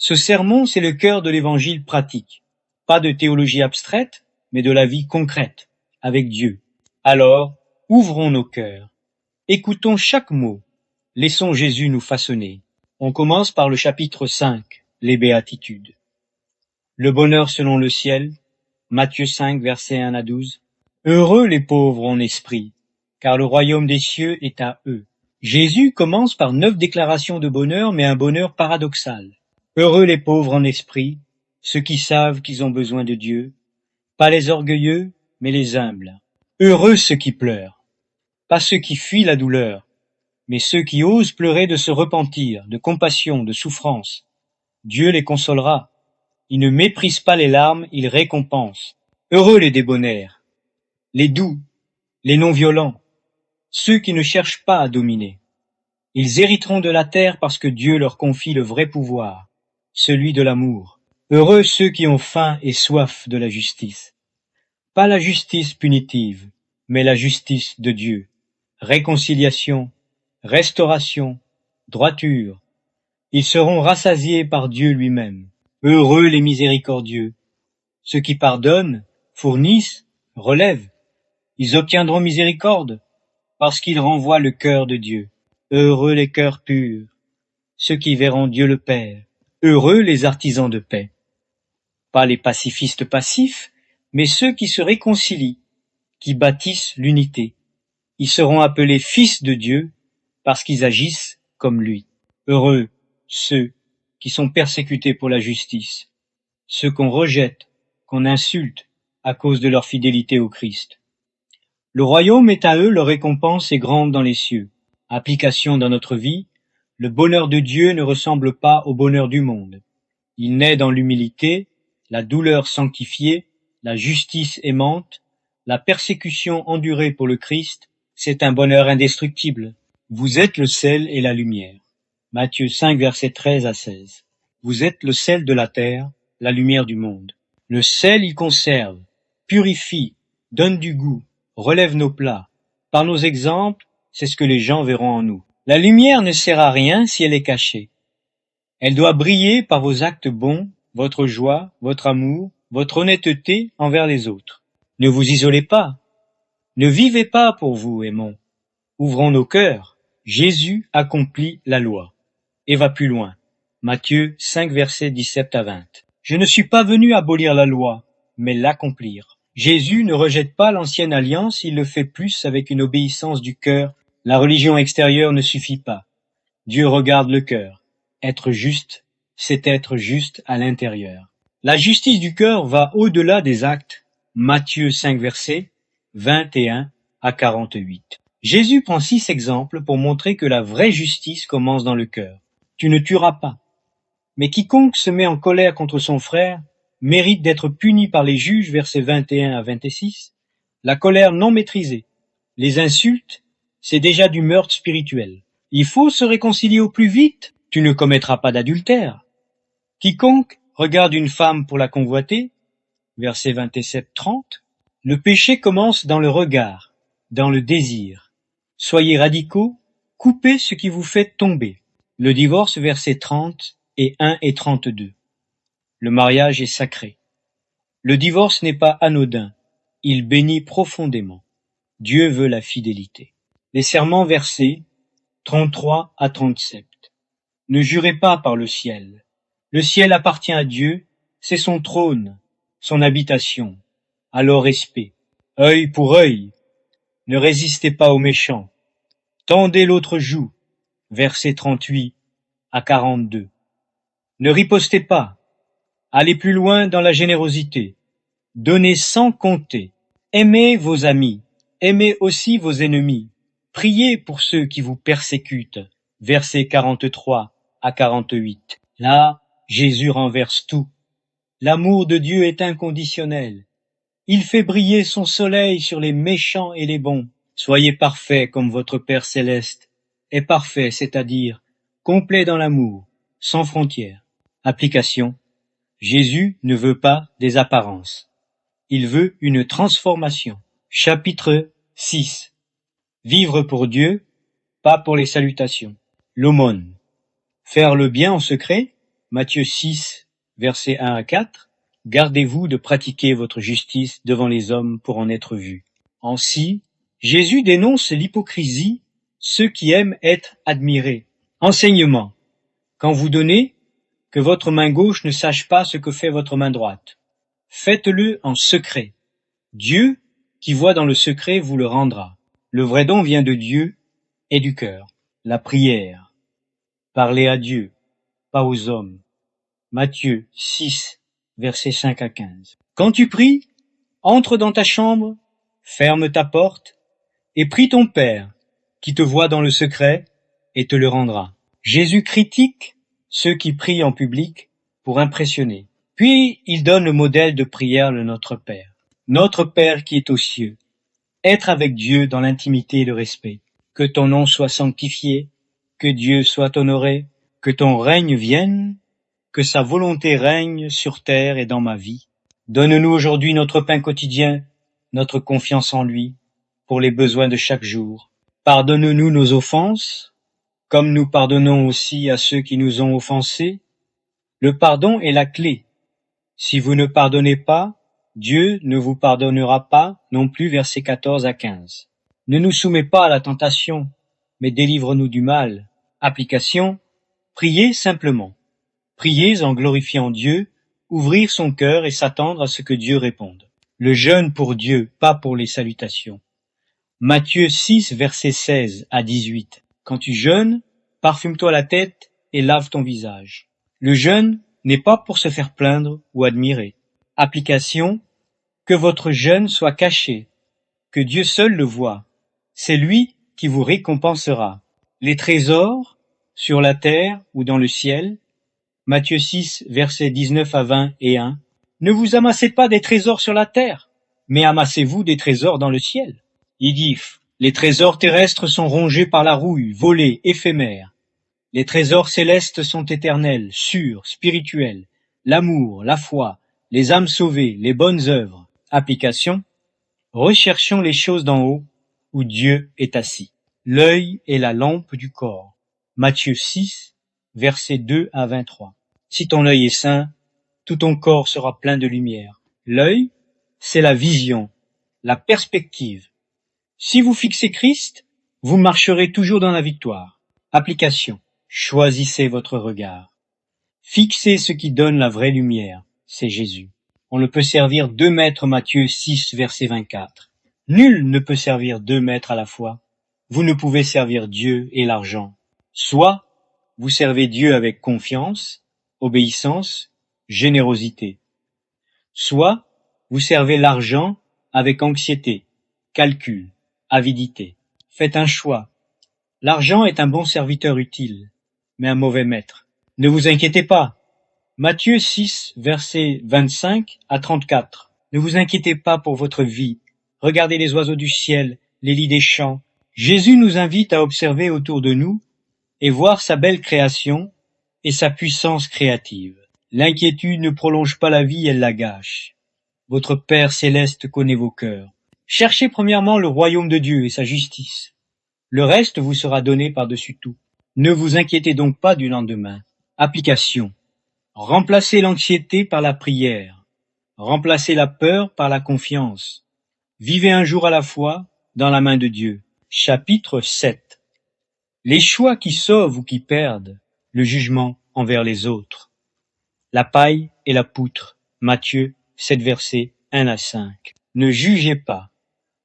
Ce sermon, c'est le cœur de l'évangile pratique. Pas de théologie abstraite, mais de la vie concrète, avec Dieu. Alors, ouvrons nos cœurs. Écoutons chaque mot. Laissons Jésus nous façonner. On commence par le chapitre 5, les béatitudes. Le bonheur selon le ciel, Matthieu 5, versets 1 à 12. Heureux les pauvres en esprit, car le royaume des cieux est à eux. Jésus commence par 9 déclarations de bonheur, mais un bonheur paradoxal. Heureux les pauvres en esprit, ceux qui savent qu'ils ont besoin de Dieu, pas les orgueilleux, mais les humbles. Heureux ceux qui pleurent, pas ceux qui fuient la douleur, mais ceux qui osent pleurer de se repentir, de compassion, de souffrance. Dieu les consolera. Il ne méprise pas les larmes, il récompense. Heureux les débonnaires, les doux, les non-violents, ceux qui ne cherchent pas à dominer. Ils hériteront de la terre parce que Dieu leur confie le vrai pouvoir, celui de l'amour. Heureux ceux qui ont faim et soif de la justice. Pas la justice punitive, mais la justice de Dieu. Réconciliation, restauration, droiture. Ils seront rassasiés par Dieu lui-même. Heureux les miséricordieux. Ceux qui pardonnent, fournissent, relèvent. Ils obtiendront miséricorde parce qu'ils renvoient le cœur de Dieu. Heureux les cœurs purs, ceux qui verront Dieu le Père. Heureux les artisans de paix. Pas les pacifistes passifs, mais ceux qui se réconcilient, qui bâtissent l'unité. Ils seront appelés fils de Dieu parce qu'ils agissent comme lui. Heureux ceux qui sont persécutés pour la justice, ceux qu'on rejette, qu'on insulte à cause de leur fidélité au Christ. Le royaume est à eux, leur récompense est grande dans les cieux. Application dans notre vie, le bonheur de Dieu ne ressemble pas au bonheur du monde. Il naît dans l'humilité, la douleur sanctifiée, la justice aimante, la persécution endurée pour le Christ, c'est un bonheur indestructible. Vous êtes le sel et la lumière. Matthieu 5, versets 13 à 16. Vous êtes le sel de la terre, la lumière du monde. Le sel, il conserve, purifie, donne du goût, relève nos plats. Par nos exemples, c'est ce que les gens verront en nous. La lumière ne sert à rien si elle est cachée. Elle doit briller par vos actes bons, votre joie, votre amour, votre honnêteté envers les autres. Ne vous isolez pas. Ne vivez pas pour vous, aimons. Ouvrons nos cœurs. Jésus accomplit la loi. Et va plus loin. Matthieu 5, versets 17 à 20. Je ne suis pas venu abolir la loi, mais l'accomplir. Jésus ne rejette pas l'ancienne alliance, il le fait plus avec une obéissance du cœur. La religion extérieure ne suffit pas. Dieu regarde le cœur. Être juste, c'est être juste à l'intérieur. La justice du cœur va au-delà des actes. Matthieu 5, versets 21 à 48. Jésus prend 6 exemples pour montrer que la vraie justice commence dans le cœur. Tu ne tueras pas. Mais quiconque se met en colère contre son frère mérite d'être puni par les juges, versets 21 à 26. La colère non maîtrisée, les insultes, c'est déjà du meurtre spirituel. Il faut se réconcilier au plus vite. Tu ne commettras pas d'adultère. Quiconque regarde une femme pour la convoiter, versets 27-30, le péché commence dans le regard, dans le désir. Soyez radicaux, coupez ce qui vous fait tomber. Le divorce, versets 30 et 1 et 32. Le mariage est sacré. Le divorce n'est pas anodin, il bénit profondément. Dieu veut la fidélité. Les serments, versets 33 à 37. Ne jurez pas par le ciel. Le ciel appartient à Dieu, c'est son trône, son habitation. Alors respect. Œil pour œil. Ne résistez pas aux méchants. Tendez l'autre joue. Versets 38 à 42. Ne ripostez pas. Allez plus loin dans la générosité. Donnez sans compter. Aimez vos amis. Aimez aussi vos ennemis. Priez pour ceux qui vous persécutent. Versets 43 à 48. Là, Jésus renverse tout. L'amour de Dieu est inconditionnel. Il fait briller son soleil sur les méchants et les bons. Soyez parfaits comme votre Père céleste est parfait, c'est-à-dire complet dans l'amour, sans frontières. Application. Jésus ne veut pas des apparences. Il veut une transformation. Chapitre 6. Vivre pour Dieu, pas pour les salutations. L'aumône. Faire le bien en secret. Matthieu 6, versets 1 à 4. Gardez-vous de pratiquer votre justice devant les hommes pour en être vus. Ainsi, Jésus dénonce l'hypocrisie, ceux qui aiment être admirés. Enseignement. Quand vous donnez, que votre main gauche ne sache pas ce que fait votre main droite. Faites-le en secret. Dieu, qui voit dans le secret, vous le rendra. Le vrai don vient de Dieu et du cœur. La prière. Parlez à Dieu, pas aux hommes. Matthieu 6, versets 5 à 15. Quand tu pries, entre dans ta chambre, ferme ta porte, et prie ton Père, qui te voit dans le secret, et te le rendra. Jésus critique ceux qui prient en public pour impressionner. Puis il donne le modèle de prière de notre Père. Notre Père qui est aux cieux. Être avec Dieu dans l'intimité et le respect. Que ton nom soit sanctifié, que Dieu soit honoré, que ton règne vienne, que sa volonté règne sur terre et dans ma vie. Donne-nous aujourd'hui notre pain quotidien, notre confiance en lui, pour les besoins de chaque jour. Pardonne-nous nos offenses, comme nous pardonnons aussi à ceux qui nous ont offensés. Le pardon est la clé. Si vous ne pardonnez pas, Dieu ne vous pardonnera pas non plus, versets 14 à 15. Ne nous soumets pas à la tentation, mais délivre-nous du mal. Application, priez simplement. Priez en glorifiant Dieu, ouvrir son cœur et s'attendre à ce que Dieu réponde. Le jeûne pour Dieu, pas pour les salutations. Matthieu 6, versets 16 à 18. Quand tu jeûnes, parfume-toi la tête et lave ton visage. Le jeûne n'est pas pour se faire plaindre ou admirer. Application, que votre jeûne soit caché, que Dieu seul le voie. C'est lui qui vous récompensera. Les trésors, sur la terre ou dans le ciel. Matthieu 6, versets 19 à 20 et 1. Ne vous amassez pas des trésors sur la terre, mais amassez-vous des trésors dans le ciel. Il dit, les trésors terrestres sont rongés par la rouille, volés, éphémères. Les trésors célestes sont éternels, sûrs, spirituels. L'amour, la foi, les âmes sauvées, les bonnes œuvres. Application. Recherchons les choses d'en haut, où Dieu est assis. L'œil est la lampe du corps. Matthieu 6, versets 2 à 23. Si ton œil est sain, tout ton corps sera plein de lumière. L'œil, c'est la vision, la perspective. Si vous fixez Christ, vous marcherez toujours dans la victoire. Application. Choisissez votre regard. Fixez ce qui donne la vraie lumière, c'est Jésus. On ne peut servir 2 maîtres, Matthieu 6, verset 24. Nul ne peut servir 2 maîtres à la fois. Vous ne pouvez servir Dieu et l'argent. Soit vous servez Dieu avec confiance, obéissance, générosité. Soit vous servez l'argent avec anxiété, calcul, avidité. Faites un choix. L'argent est un bon serviteur utile, mais un mauvais maître. Ne vous inquiétez pas. Matthieu 6, versets 25 à 34. Ne vous inquiétez pas pour votre vie. Regardez les oiseaux du ciel, les lits des champs. Jésus nous invite à observer autour de nous et voir sa belle création et sa puissance créative. L'inquiétude ne prolonge pas la vie, elle la gâche. Votre Père céleste connaît vos cœurs. Cherchez premièrement le royaume de Dieu et sa justice. Le reste vous sera donné par-dessus tout. Ne vous inquiétez donc pas du lendemain. Application. Remplacez l'anxiété par la prière. Remplacez la peur par la confiance. Vivez un jour à la fois dans la main de Dieu. Chapitre 7. Les choix qui sauvent ou qui perdent, le jugement envers les autres. La paille et la poutre. Matthieu 7, versets 1 à 5. Ne jugez pas,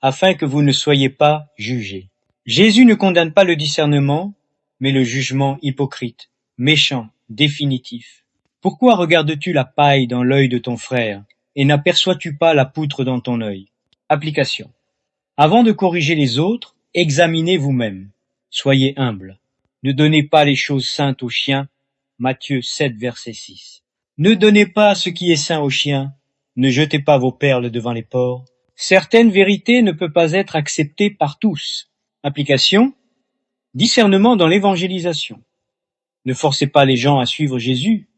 afin que vous ne soyez pas jugés. Jésus ne condamne pas le discernement, mais le jugement hypocrite, méchant, définitif. Pourquoi regardes-tu la paille dans l'œil de ton frère et n'aperçois-tu pas la poutre dans ton œil? Application. Avant de corriger les autres, examinez vous-même. Soyez humble. Ne donnez pas les choses saintes aux chiens. Matthieu 7, verset 6. Ne donnez pas ce qui est saint aux chiens. Ne jetez pas vos perles devant les porcs. Certaines vérités ne peuvent pas être acceptées par tous. Application. Discernement dans l'évangélisation. Ne forcez pas les gens à suivre Jésus.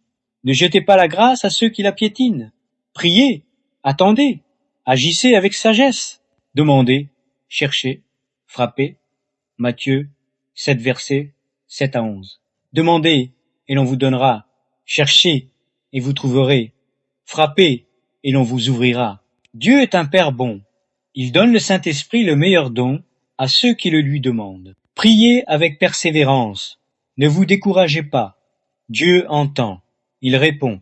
Ne jetez pas la grâce à ceux qui la piétinent. Priez, attendez, agissez avec sagesse. Demandez, cherchez, frappez. Matthieu 7, versets 7 à 11. Demandez et l'on vous donnera. Cherchez, et vous trouverez. Frappez, et l'on vous ouvrira. Dieu est un Père bon. Il donne le Saint-Esprit, le meilleur don, à ceux qui le lui demandent. Priez avec persévérance. Ne vous découragez pas. Dieu entend. Il répond.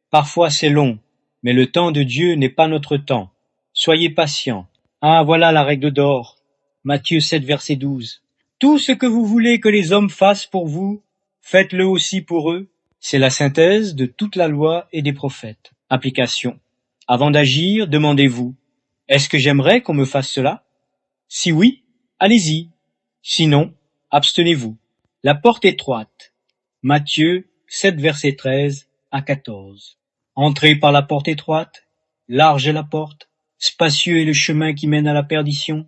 Parfois c'est long, mais le temps de Dieu n'est pas notre temps. Soyez patients. Ah, voilà la règle d'or. Matthieu 7, verset 12. Tout ce que vous voulez que les hommes fassent pour vous, faites-le aussi pour eux. C'est la synthèse de toute la loi et des prophètes. Application. Avant d'agir, demandez-vous, est-ce que j'aimerais qu'on me fasse cela? Si oui, allez-y. Sinon, abstenez-vous. La porte étroite. Matthieu 7, verset 13 à 14. Entrez par la porte étroite, large est la porte, spacieux est le chemin qui mène à la perdition,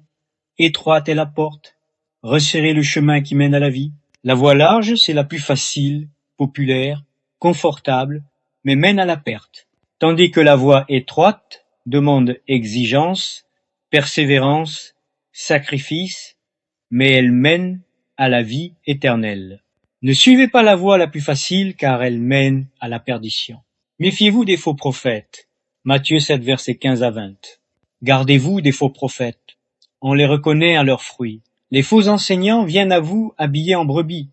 étroite est la porte, resserrez le chemin qui mène à la vie. La voie large, c'est la plus facile, populaire, confortable, mais mène à la perte. Tandis que la voie étroite demande exigence, persévérance, sacrifice, mais elle mène à la vie éternelle. Ne suivez pas la voie la plus facile, car elle mène à la perdition. Méfiez-vous des faux prophètes. Matthieu 7, versets 15 à 20. Gardez-vous des faux prophètes. On les reconnaît à leurs fruits. Les faux enseignants viennent à vous habillés en brebis.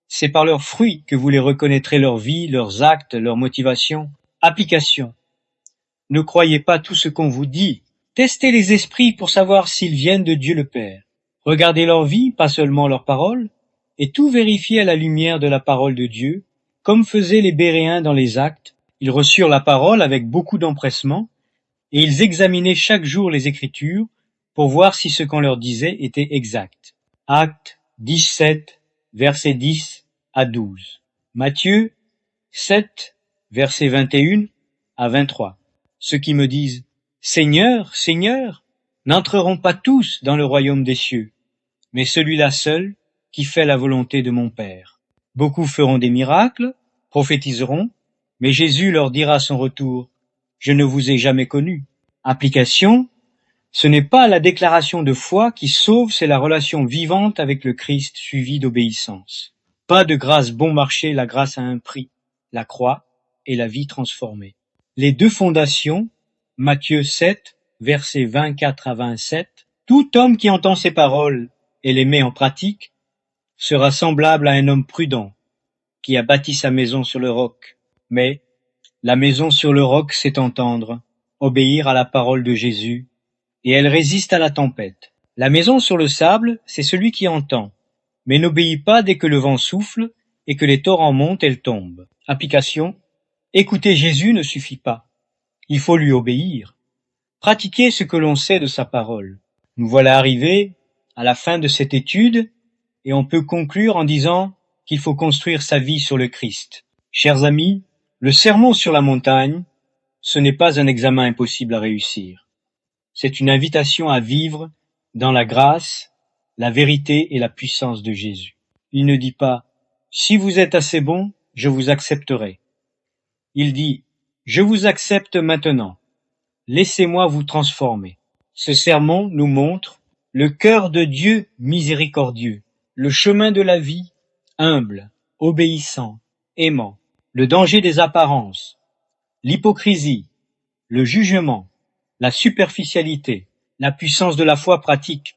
C'est par leurs fruits que vous les reconnaîtrez, leur vie, leurs actes, leurs motivations. Application. Ne croyez pas tout ce qu'on vous dit. Testez les esprits pour savoir s'ils viennent de Dieu le Père. Regardez leur vie, pas seulement leurs paroles, et tout vérifiez à la lumière de la parole de Dieu, comme faisaient les Béréens dans les Actes. Ils reçurent la parole avec beaucoup d'empressement, et ils examinaient chaque jour les Écritures pour voir si ce qu'on leur disait était exact. Actes 17, versets 10 à 12. Matthieu 7, versets 21 à 23. Ceux qui me disent « Seigneur, Seigneur » n'entreront pas tous dans le royaume des cieux, mais celui-là seul qui fait la volonté de mon Père. Beaucoup feront des miracles, prophétiseront, mais Jésus leur dira à son retour « Je ne vous ai jamais connu ». Application, ce n'est pas la déclaration de foi qui sauve, c'est la relation vivante avec le Christ suivie d'obéissance. Pas de grâce bon marché, la grâce a un prix, la croix et la vie transformée. Les deux fondations, Matthieu 7, versets 24 à 27, tout homme qui entend ces paroles et les met en pratique sera semblable à un homme prudent qui a bâti sa maison sur le roc. Mais la maison sur le roc, c'est entendre, obéir à la parole de Jésus, et elle résiste à la tempête. La maison sur le sable, c'est celui qui entend, mais n'obéit pas dès que le vent souffle et que les torrents montent, elle tombe. Application, écouter Jésus ne suffit pas. Il faut lui obéir. Pratiquer ce que l'on sait de sa parole. Nous voilà arrivés à la fin de cette étude et on peut conclure en disant qu'il faut construire sa vie sur le Christ. Chers amis, le sermon sur la montagne, ce n'est pas un examen impossible à réussir. C'est une invitation à vivre dans la grâce, la vérité et la puissance de Jésus. Il ne dit pas « Si vous êtes assez bon, je vous accepterai ». Il dit « Je vous accepte maintenant. Laissez-moi vous transformer ». Ce sermon nous montre le cœur de Dieu miséricordieux, le chemin de la vie humble, obéissant, aimant, le danger des apparences, l'hypocrisie, le jugement, la superficialité, la puissance de la foi pratique,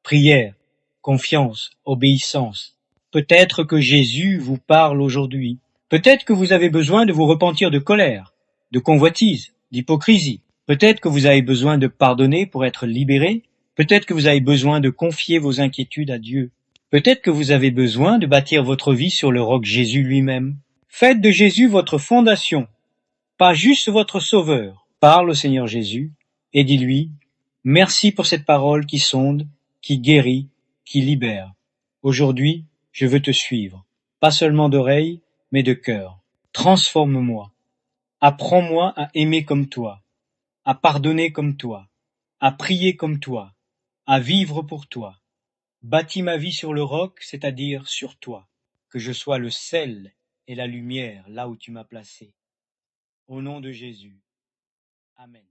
prière, confiance, obéissance. Peut-être que Jésus vous parle aujourd'hui. Peut-être que vous avez besoin de vous repentir de colère, de convoitise, d'hypocrisie. Peut-être que vous avez besoin de pardonner pour être libéré. Peut-être que vous avez besoin de confier vos inquiétudes à Dieu. Peut-être que vous avez besoin de bâtir votre vie sur le roc Jésus lui-même. Faites de Jésus votre fondation, pas juste votre sauveur. Parle au Seigneur Jésus et dis-lui « Merci pour cette parole qui sonde, qui guérit, qui libère. Aujourd'hui, je veux te suivre, pas seulement d'oreille, mais de cœur. Transforme-moi. Apprends-moi à aimer comme toi, à pardonner comme toi, à prier comme toi, à vivre pour toi. Bâtis ma vie sur le roc, c'est-à-dire sur toi, que je sois le sel et la lumière là où tu m'as placé. Au nom de Jésus. Amen.